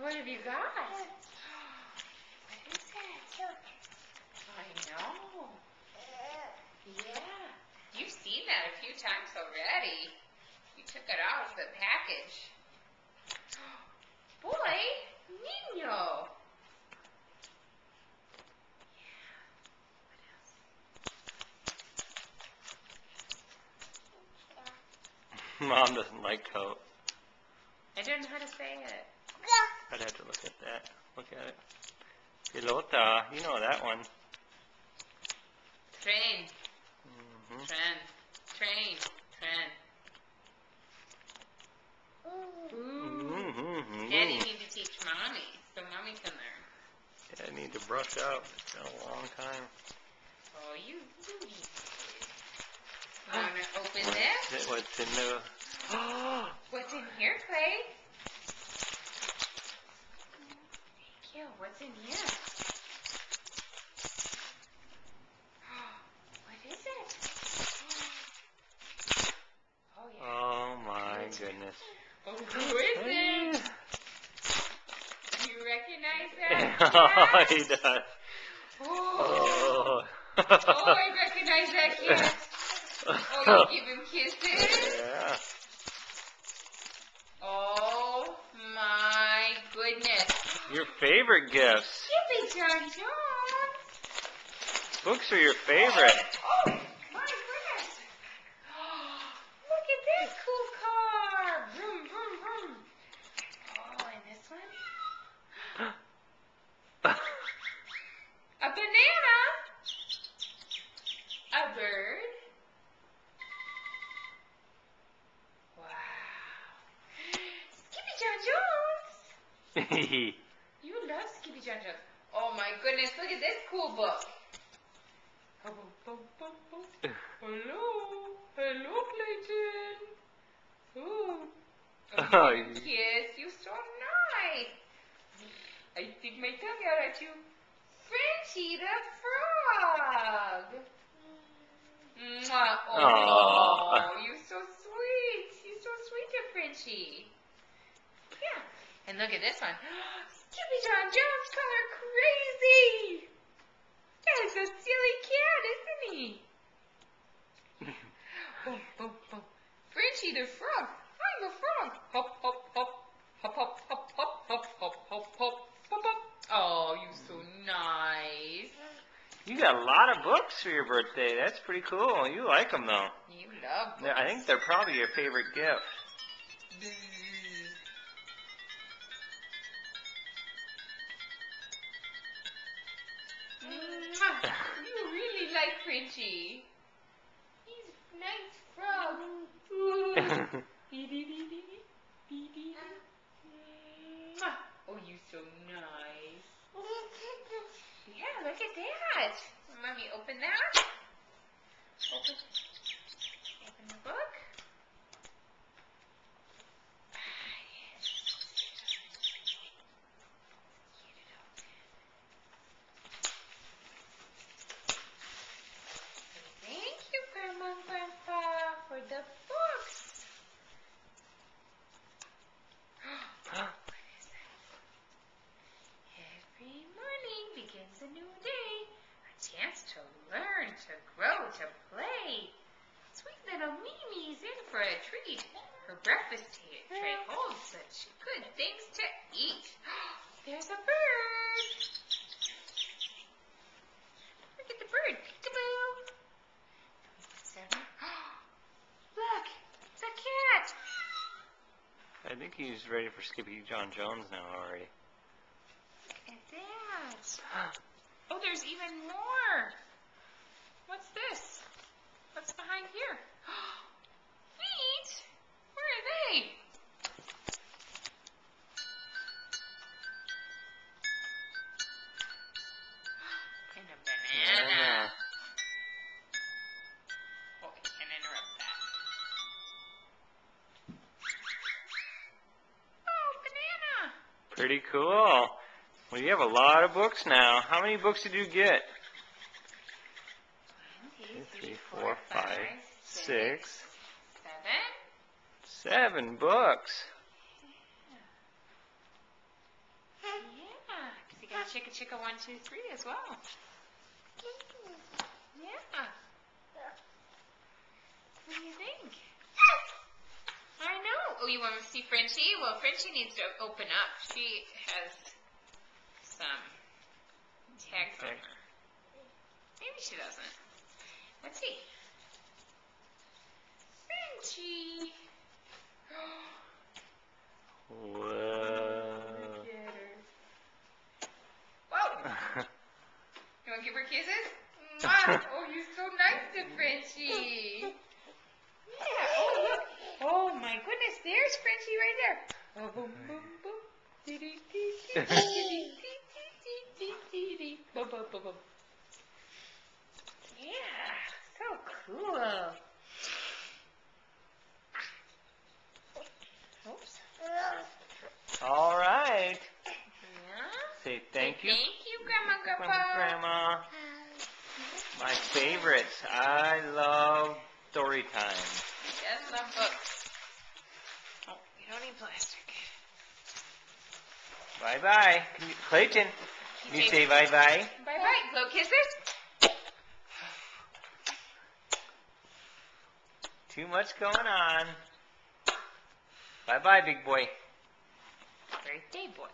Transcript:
What have you got? What is that? I know. Yeah. You've seen that a few times already. You took it out of the package. Boy, Nino. Mom doesn't like coat. I don't know how to say it. I'd have to look at that. Look at it. Pilota. You know that one. Train. Mm-hmm. Tren. Train. Tren. Ooh. Mm-hmm. Daddy needs to teach Mommy so Mommy can learn. Yeah, I need to brush up. It's been a long time. Oh, you need to. Want to open this? What's in the... What's in here, Clay? Thank you. What's in here? What is it? Oh, yeah. Oh, my goodness. Oh, who is it? Do you recognize that? Oh, he does. Oh. Oh. Oh, I recognize that cat. Oh, you give him kisses? Yeah. Oh, my goodness. Your favorite gifts. Skippy John Jones. Books are your favorite. Oh, my goodness. Look at this cool car. Vroom, vroom, vroom. Oh, and this one? A banana. A bird. Wow. Skippy John Jones. You love Skippy John Jones. Oh my goodness, look at this cool book. Hello. Hello, Clayton. Ooh. Oh, you kiss. You're so nice. I stick my tongue out at you. Frenchie the frog. Mwah. Oh, you're so sweet. You're so sweet to Frenchie. Yeah. And look at this one. Skippy John Jones color crazy. That is a silly cat, isn't he? Oh, oh, oh. Frenchie the frog. I'm a frog. Hop, hop, hop. Hop, hop, hop, hop, hop, hop, hop, hop, hop, hop. Oh, you're so nice. You got a lot of books for your birthday. That's pretty cool. You like them, though. You love books. I think they're probably your favorite gift. You really like Frenchie. He's a nice frog. Oh, you so nice. Yeah, look at that. Mommy, open that. Open the book. Thank you, Grandma and Grandpa, for the books. What is that? Every morning begins a new day. A chance to learn, to grow, to play. Sweet little Mimi's in for a treat. Her breakfast tray holds such good things to eat. There's a bird. Look at the bird. Peekaboo. Look, it's a cat. I think he's ready for Skippy John Jones now already. Look at that. Oh, there's even more. What's this? What's behind here? Feet? Where are they? And a banana. Oh, I can't interrupt that. Oh, banana. Pretty cool. Well, you have a lot of books now. How many books did you get? 1, 2, 3, 4, 5, 6, 7. 7 books. Chicka Chicka 1, 2, 3 as well. Yeah. What do you think? I know. Oh, you want to see Frenchie? Well, Frenchie needs to open up. She has some tags on her. Maybe she doesn't. Let's see. Frenchie. Whoa. Look at her. Whoa. You want to give her kisses? Mwah. Oh, you're so nice to Frenchie. Yeah. Oh, look. Oh, my goodness. There's Frenchie right there. Oh, boom, boom, boom. Dee, dee, dee, dee, dee, dee, dee, dee, dee, dee. Boom, boom, boom, boom. Yeah. So cool. Oops. All right. Yeah. Say thank you. Thank you, Grandma Grandpa. Grandma. My favorites. I love story time. Yes, love books. Oh, you don't need plastic. Bye-bye. Clayton, can you say bye-bye? Bye-bye. Blow kisses. Too much going on. Bye-bye, big boy. Birthday boy.